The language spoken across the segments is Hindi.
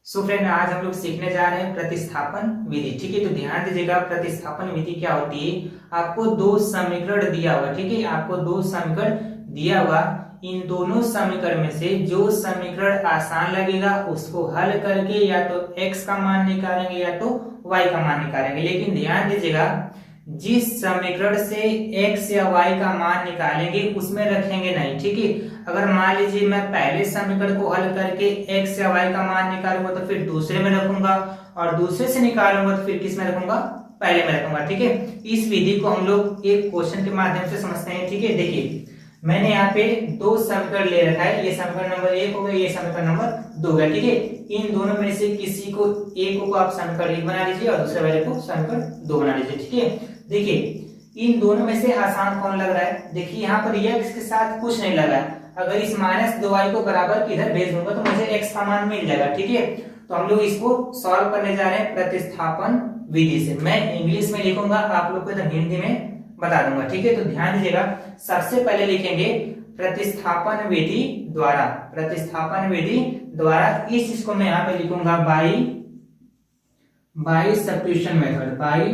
सो फ्रेंड, आज हम लोग सीखने जा रहे हैं प्रतिस्थापन विधि। ठीक है, तो ध्यान दीजिएगा। प्रतिस्थापन विधि क्या होती है? आपको दो समीकरण दिया हुआ, ठीक है, आपको दो समीकरण दिया हुआ। इन दोनों समीकरण में से जो समीकरण आसान लगेगा उसको हल करके या तो x का मान निकालेंगे या तो y का मान निकालेंगे। लेकिन ध्यान दीजिएगा, जिस समीकरण से x या y का मान निकालेंगे उसमें रखेंगे नहीं। ठीक है, अगर मान लीजिए मैं पहले समीकरण को हल करके x या y का मान निकालूंगा तो फिर दूसरे में रखूंगा, और दूसरे से निकालूंगा तो फिर किस में रखूंगा? पहले में रखूंगा। ठीक है, इस विधि को हम लोग एक क्वेश्चन के माध्यम से समझते हैं। ठीक है, देखिए मैंने यहाँ पे दो समीकरण ले रखा है। ये समीकरण नंबर 1 हो गया, ये समीकरण नंबर 2 हो गया। ठीक है, इन दोनों में से किसी को एक को आप समीकरण 1 बना लीजिए और दूसरे वाले को समीकरण 2 बना लीजिए। ठीक है, देखिए इन दोनों में से आसान कौन लग रहा है? देखिए यहाँ पर x के साथ कुछ नहीं लगा है। अगर इस -2y को बराबर किधर भेज दूंगा तो मुझे x का मान मिल जाएगा। ठीक है, तो हम लोग इसको सॉल्व करने जा रहे हैं प्रतिस्थापन विधि से। मैं इंग्लिश में लिखूंगा, आप लोग को इधर हिंदी में बता दूंगा। ठीक है, तो ध्यान दीजिएगा। सबसे पहले लिखेंगे प्रतिस्थापन विधि द्वारा। प्रतिस्थापन विधि द्वारा इस चीज को मैं यहाँ पे लिखूंगा by substitution method. By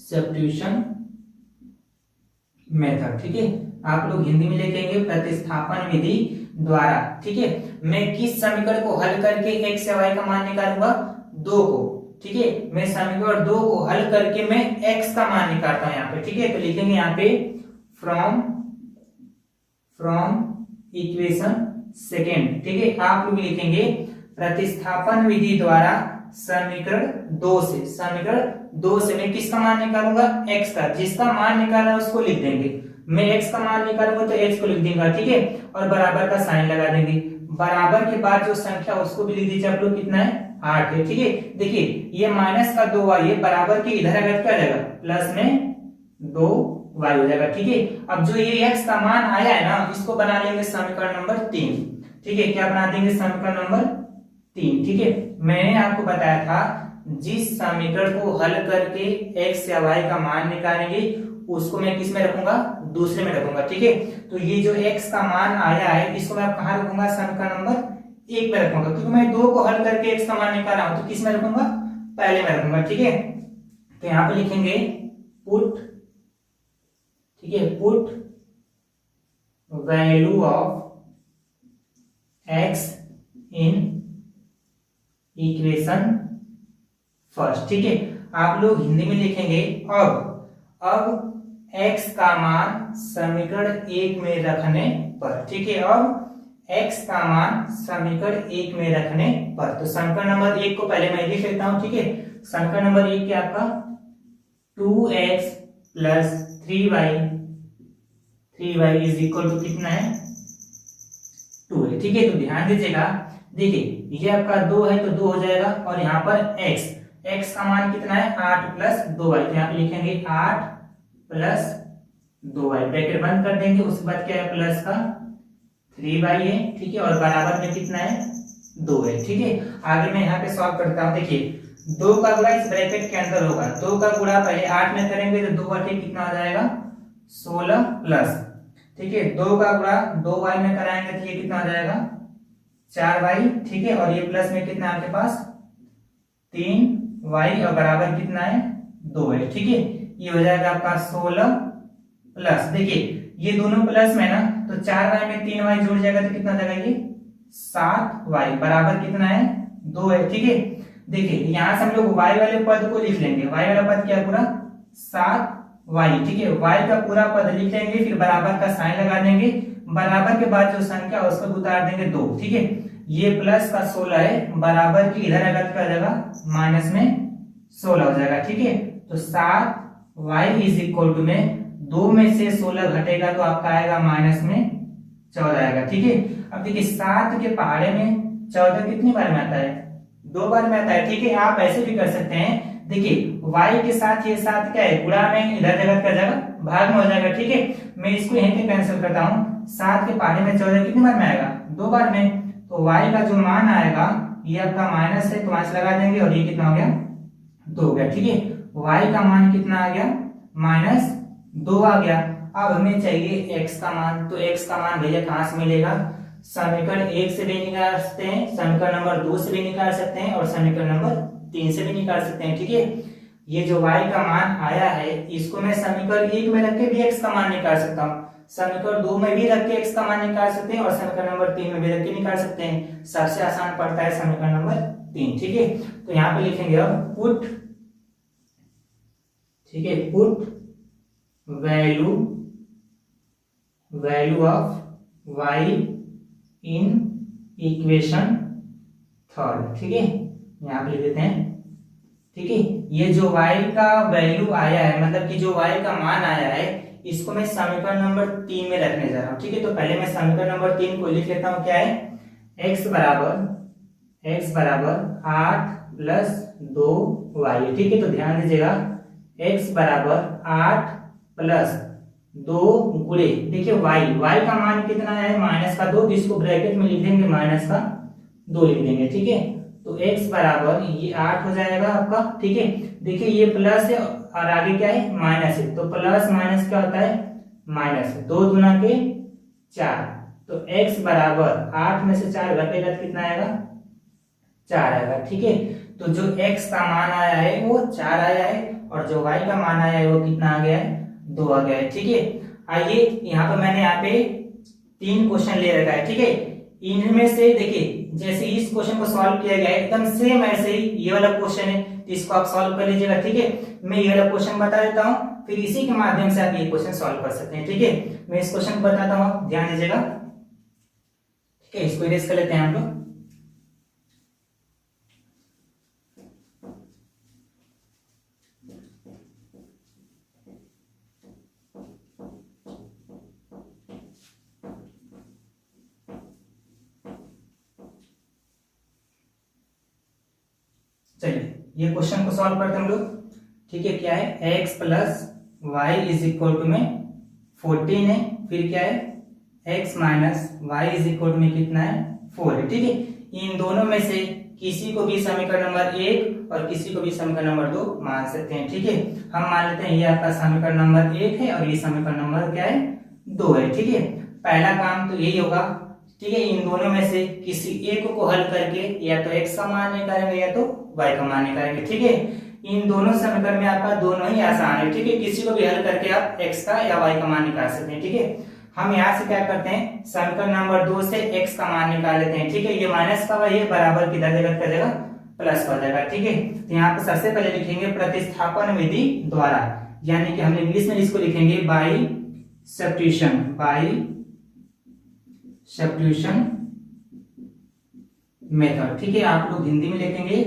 substitution method. ठीक है, आप लोग हिंदी में लिखेंगे प्रतिस्थापन विधि द्वारा। ठीक है, मैं किस समीकरण को हल करके x या y का मान निकालूंगा? 2 को। ठीक है, मैं समीकरण 2 को हल करके मैं x का मान निकालता हूं यहाँ पे। ठीक है, तो लिखेंगे यहाँ पे फ्रॉम इक्वेशन सेकेंड। ठीक है, आप लोग लिखेंगे प्रतिस्थापन विधि द्वारा समीकरण 2 से। समीकरण 2 से मैं किसका मान निकालूंगा? x का। जिसका मान निकाला उसको लिख देंगे। मैं x का मान निकालूंगा तो x को लिख दूंगा। ठीक है, और बराबर का साइन लगा देंगे। बराबर के बाद जो संख्या उसको भी लिख दीजिए आप लोग। कितना है? 8 है। ठीक है, देखिए ये माइनस का 2y है, बराबर के इधर अगर क्या हो जाएगा? प्लस में 2y हो जाएगा। ठीक है, अब जो ये x का मान आया है ना, इसको बना लेंगे समीकरण नंबर 3। ठीक है, क्या बना देंगे? समीकरण नंबर 3। ठीक है, मैंने आपको बताया था जिस समीकरण को हल करके x या y का मान निकालेंगे उसको मैं किस में रखूंगा? दूसरे में रखूंगा। ठीक है, तो ये जो x का मान आया है इसको मैं कहां रखूंगा? समीकरण नंबर 1 में रखूंगा, क्योंकि मैं 2 को हल करके x का मान निकाल रहा हूं तो किस में रखूंगा? पहले में रखूंगा। ठीक है, तो यहां पे लिखेंगे पुट। ठीक है, put value of x in equation first. ठीक है, आप लोग हिंदी में लिखेंगे अब x का मान समीकरण 1 में रखने पर। ठीक है, अब x का मान समीकरण 1 में रखने पर। तो समीकरण नंबर 1 को पहले मैं लिख लेता हूं। ठीक है, समीकरण नंबर 1 क्या आपका? 2x plus 3y is equal to कितना है? 2 है। ठीक है, तो ध्यान दीजिएगा। देखिए ये आपका 2 है तो 2 हो जाएगा, और यहाँ पर x का मान कितना है? 8 प्लस 2y। तो यहाँ पे लिखेंगे 8 प्लस 2y, ब्रैकेट बंद कर देंगे। उसके बाद क्या है? प्लस का 3y है। ठीक है, और बराबर में कितना है? 2 है। ठीक है, आगे मैं यहाँ पे सॉल्व करता हूँ। देखिए 2 का गुणा इस ब्रैकेट के अंदर होगा। 2 का गुणा पहले 8 में करेंगे तो 2 बटे कितना हो जाएगा? 16 प्लस। ठीक है, 2 का गुणा 2y में कराएंगे तो ये कितना हो जाएगा? 4y। ठीक है, और ये प्लस में कितना आपके पास? 3y, और बराबर कितना है? 2 है। ठीक है, ये हो जाएगा आपका 16 प्लस। देखिए ये दोनों प्लस में ना, तो 4y में 3y जुड़ जाएगा तो कितना हो जाएगा? ये 7y, बराबर कितना है? 2 है। ठीक है, देखिए यहां से हम लोग y वाले पद को लिख लेंगे। y वाला पद क्या पूरा? 7y। ठीक है, y का पूरा पद लिख लेंगे, फिर बराबर का साइन लगा देंगे। बराबर के बाद जो संख्या उसको उतार देंगे 2। ठीक है, ये प्लस का 16 है, बराबर की इधर अगर क्या हो जाएगा? माइनस में 16 हो जाएगा। ठीक है, तो 7y इज इक्वल टू में 2 में से 16 घटेगा तो आपका आएगा माइनस में 14 आएगा। ठीक है, अब देखिए 7 के पहाड़े में 14 कितनी बार में आता है? 2 बार में आता है। ठीक है, आप ऐसे भी कर सकते हैं। देखिए y के साथ ये 7 क्या है? गुणा में इधर जगह क्या जाएगा? भाग में हो जाएगा। ठीक है, मैं इसको यहीं पे कैंसिल करता हूँ। 7 के पहाड़े में 14 कितनी बार में आएगा? 2 बार में। तो y का जो मान आएगा ये आपका माइनस है, तो माइनस लगा देंगे, और ये कितना हो गया? 2 हो गया। ठीक है, y का मान कितना आ गया? -2 आ गया। अब हमें चाहिए x का मान। तो x का मान भैया कहां से मिलेगा? समीकरण 1 से भी निकाल सकते हैं, समीकरण नंबर 2 से भी निकाल सकते हैं और समीकरण नंबर 3 से भी निकाल सकते हैं। ठीक है, ये जो y का मान आया है इसको मैं समीकरण 1 में रख के भी x का मान निकाल सकता हूँ, समीकरण 2 में भी रख के x का मान निकाल सकते हैं और समीकरण नंबर 3 में भी रख के निकाल सकते हैं। सबसे आसान पड़ता है समीकरण नंबर 3। ठीक है, तो यहाँ पे लिखेंगे अब पुट, ठीक है, put value of y in equation third. ठीक है, यहाँ पे लिख देते हैं। ठीक है, ये जो y का वैल्यू आया है, मतलब कि जो y का मान आया है, इसको मैं समीकरण नंबर 3 में रखने जा रहा हूँ। ठीक है, तो पहले मैं समीकरण नंबर 3 को लिख लेता हूँ। क्या है, x बराबर 8 प्लस 2y। ठीक है, तो ध्यान दीजिएगा, x बराबर 8 प्लस 2 गुणे, देखिए y का मान कितना है, -2, तो इसको ब्रैकेट में लिख देंगे, -2 लिख देंगे। ठीक है, तो x बराबर ये 8 हो जाएगा आपका। ठीक है, देखिए ये प्लस है और आगे क्या है, माइनस है, तो प्लस माइनस क्या होता है, माइनस। 2 दूना के 4, तो x बराबर 8 में से 4 घटेगा तो कितना आएगा, 4 आएगा। ठीक है, तो जो x का मान आया है वो 4 आया है और जो y का मान आया है वो कितना आ गया है, 2 आ गया है। ठीक है, आइए यहाँ पे मैंने यहाँ पे 3 क्वेश्चन ले रखा है। ठीक है, इनमें से देखिए जैसे इस क्वेश्चन को सॉल्व किया गया है एकदम सेम ऐसे ही ये वाला क्वेश्चन है, तो इसको आप सॉल्व कर लीजिएगा। ठीक है, मैं ये वाला क्वेश्चन बता देता हूँ, फिर इसी के माध्यम से आप ये क्वेश्चन सॉल्व कर सकते हैं। ठीक है, मैं इस क्वेश्चन को बताता हूँ, ध्यान दीजिएगा। ठीक है, इसको इरेज कर लेते हैं हम लोग। चलिए ये क्वेश्चन को सॉल्व करते हैं हम लोग। ठीक है, क्या है, x plus Y is equal to में 14 है, फिर क्या है, x minus Y is equal to में कितना है, 4 है। ठीक है, इन दोनों में से किसी को भी समीकरण नंबर 1 और किसी को भी समीकरण नंबर 2 मान सकते हैं। ठीक है, हम मान लेते हैं ये आपका समीकरण नंबर 1 है और ये समीकरण नंबर क्या है, 2 है। ठीक है, पहला काम तो यही होगा। ठीक है, इन दोनों में से किसी एक को हल करके या तो x का मान निकालेंगे या तो y का मान निकालेंगे। ठीक है, इन दोनों समीकरण में आपका दोनों ही आसान है। ठीक है, किसी को भी हल करके आप x का या y का मान निकाल सकते हैं। ठीक है, हम यहाँ से क्या करते हैं, समीकरण नंबर 2 से x का मान निकाल लेते हैं। ठीक है, ये माइनस का हुआ, ये बराबर किधर जगह का जगह प्लस का हो जाएगा। ठीक है, तो यहाँ पे सबसे पहले लिखेंगे प्रतिस्थापन विधि द्वारा, यानी कि हम इंग्लिश में इसको लिखेंगे बाई सब्स्टिट्यूशन मेथड। ठीक है, आप लोग हिंदी में लिखेंगे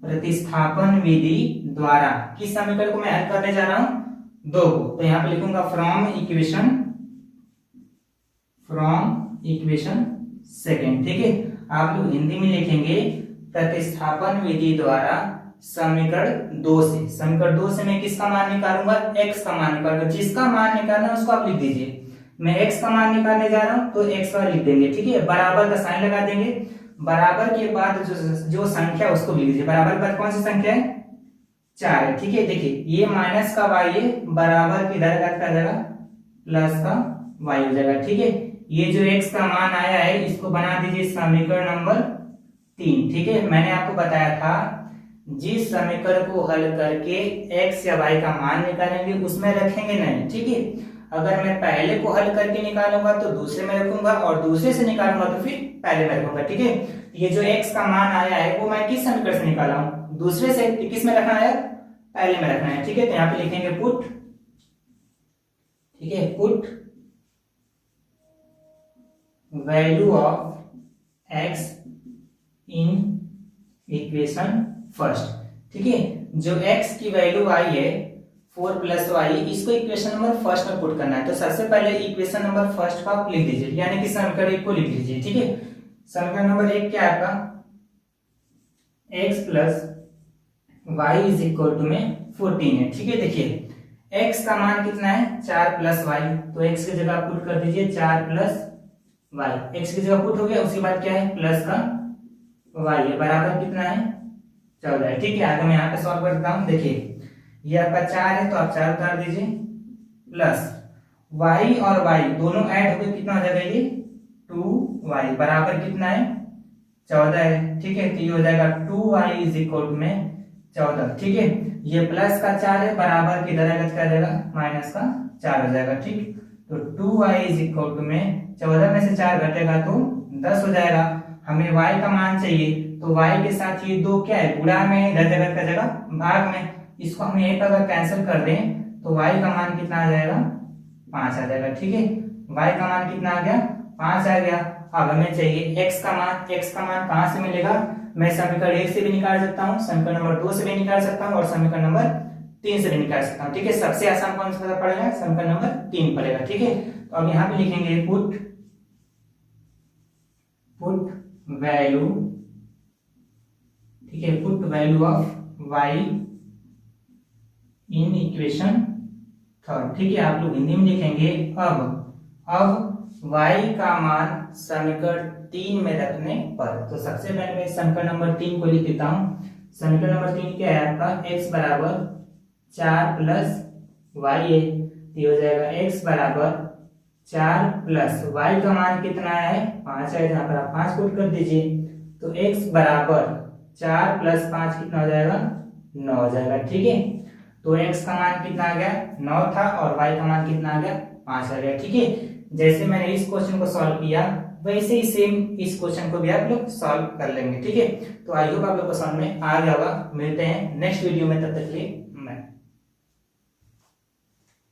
प्रतिस्थापन विधि द्वारा। किस समीकरण को मैं हल करने जा रहा हूं, 2 को, तो यहाँ पे लिखूंगा फ्रॉम इक्वेशन सेकेंड। ठीक है, आप लोग हिंदी में लिखेंगे प्रतिस्थापन विधि द्वारा समीकरण 2 से। समीकरण 2 से मैं किसका मान निकालूंगा, x का मान निकालूंगा। जिसका मान निकालना है उसको आप लिख दीजिए। मैं x का मान निकालने जा रहा हूं तो x का लिख देंगे। ठीक है, बराबर का साइन लगा देंगे, बराबर के बाद जो संख्या उसको लिख दीजिए। बराबर के बाद कौन सी संख्या है, 4 है। ठीक है, देखिए ये माइनस का y है, बराबर की इधर का जगह प्लस का y हो जाएगा। ठीक है, ये जो x का मान आया है इसको बना दीजिए समीकरण नंबर 3। ठीक है, मैंने आपको बताया था जिस समीकरण को हल करके x या y का मान निकालेंगे उसमें रखेंगे नहीं। ठीक है, अगर मैं पहले को हल करके निकालूंगा तो दूसरे में रखूंगा और दूसरे से निकालूंगा तो फिर पहले में रखूंगा। ठीक है, ये जो x का मान आया है वो मैं किस समीकरण से निकाला हूं, दूसरे से, किस में रखना है, पहले में रखना है। ठीक है, तो यहाँ पे लिखेंगे पुट, ठीक है, put value of x in equation first. ठीक है, जो x की वैल्यू आई है 4 प्लस वाई, इसको इक्वेशन नंबर फर्स्ट में पुट करना है। तो सबसे पहले इक्वेशन नंबर फर्स्ट को आप लिख दीजिए, यानी कि समीकरण 1 को लिख लीजिए। ठीक है, समीकरण नंबर 1 क्या है आपका, x plus Y is equal to में 14 है। ठीक है, देखिए x का मान कितना है, 4 प्लस वाई, तो x की जगह पुट कर दीजिए 4 प्लस वाई। x की जगह पुट हो गया, उसके बाद क्या है, प्लस का वाई है, बराबर कितना है, 14 है। ठीक है, आगे मैं यहाँ पे सॉल्व करता हूँ। देखिए ये आपका 4 है तो आप 4 उतार दीजिए, प्लस y और y दोनों ऐड हो गए, कितना हो जाएगा ये 2y बराबर कितना है 14 है। ठीक है, तो ये हो जाएगा 2y इज इक्वल टू में 14। ठीक है, ये प्लस का 4 है बराबर किधर आएगा, क्या जाएगा माइनस का 4 हो जाएगा। ठीक, तो 2y इज इक्वल टू में 14 में से 4 घटेगा तो 10 हो जाएगा। हमें y का मान चाहिए, तो y के साथ ये 2 क्या है, गुणा में, इधर जगह का जगह भाग में, इसको हम यहीं पर अगर कैंसिल कर दें तो y का मान कितना आ जाएगा 5 आ जाएगा। ठीक है, y का मान कितना आ गया 5 आ गया। अब हमें चाहिए x का मान। x का मान कहां से मिलेगा, मैं समीकरण 1 से भी निकाल सकता हूँ, समीकरण नंबर 2 से भी निकाल सकता हूँ और समीकरण नंबर 3 से भी निकाल सकता हूँ। ठीक है, सबसे आसान कौन सा पड़ेगा, समीकरण नंबर 3 पड़ेगा। ठीक है, तो अब यहाँ पे लिखेंगे पुट वैल्यू, ठीक है, put value of y in equation third. ठीक है, आप लोग हिंदी में लिखेंगे अब y का मान समीकरण 3 में रखने पर। तो सबसे पहले मैं समीकरण नंबर 3 को लिख देता हूं। समीकरण नंबर 3 क्या है आपका, x बराबर 4 प्लस y है, तो हो जाएगा x बराबर 4 प्लस y का मान कितना है 5 है, जहां पर आप 5 पुट कर दीजिए, तो x बराबर 4 प्लस 5 कितना हो जाएगा 9 हो जाएगा। ठीक है, तो x का मान कितना आ गया 9 था और y का मान कितना आ गया 5 आ गया। ठीक है, जैसे मैंने इस क्वेश्चन को सॉल्व किया वैसे ही सेम इस क्वेश्चन को भी आप लोग सॉल्व कर लेंगे। ठीक है, तो आई होप आप लोग को समझ में आ गया होगा। मिलते हैं नेक्स्ट वीडियो में, तब तक के लिए